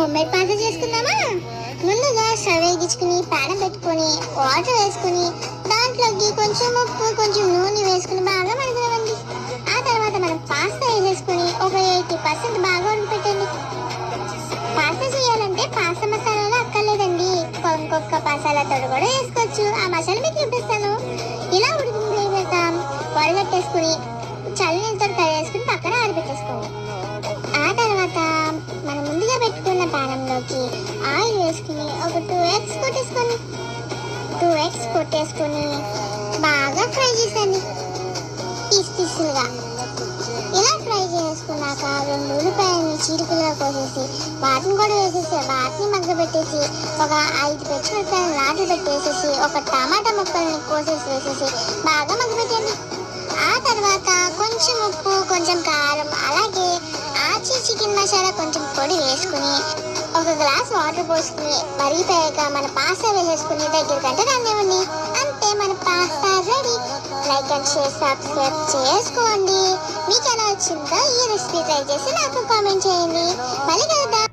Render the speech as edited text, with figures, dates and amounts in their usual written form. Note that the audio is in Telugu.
హోమ్మేడ్ పాస్తా చేసుకుందామా? ముందుగా స్టవ్ వెలిగించుకుని ప్యాన్ పెట్టుకొని వాటర్ వేసుకుని దాంట్లోకి కొంచెం ఉప్పు కొంచెం నూనె వేసుకుని బాగా మరగనివ్వండి. ఆ తర్వాత మనం పాస్తా వేసేసుకుని ఒక 80% బాగా ఉడకపెట్టండి. పాస్తా చేయాలంటే పాస్తా మసాలాలు అక్కర్లేదండి, ఇంకొక మసాలా తోడు కూడా వేసుకోవచ్చు. ఆ మసాలా మీకు చూపిస్తాను. ఇలా ఉడికిపోయాక వడగట్టేసుకుని చల్లనీళ్ళతో కడిగేసుకుని పక్కన ఆరబెట్టేసుకోండి. ఆ తర్వాత మనం ముందుగా పెట్టుకున్న ప్యానంలోకి ఆయిల్ వేసుకుని ఒక 2 eggs కొట్టేసుకోండి. 2 eggs కొట్టేసుకుని బాగా ఫ్రై చేసండి పీసులుగా. ఇలా ఫ్రై చేసుకున్నాక 2 ఉల్లిపాయలని చీలికలుగా కోసేసి వాటిని కూడా వేసేసి వాటిని మగ్గబెట్టేసి ఒక 5 పచ్చిమిరపకాయలు నాట్లు పెట్టేసేసి ఒక టమాటా ముక్కల్ని కోసేసి వేసేసి బాగా మగ్గబెట్టండి. ఆ తర్వాత కొంచెం ఉప్పు కొంచెం కారం అలాగే ఆచి చికెన్ మసాలా కొంచెం పొడి వేసుకుని ఒక గ్లాస్ వాటర్ పోసుకుని మరిగిపోయాక మన పాస్తా వేసేసుకుని దగ్గరకంటే రానివ్వండి. అంతే, మన pasta ready. Like and share subscribe చేసుకోండి. మీకు ఎలా వచ్చిందో ఈ రెసిపీ ట్రై చేసి నాకు కామెంట్ చేయండి. మళ్ళీ కలుద్దాం.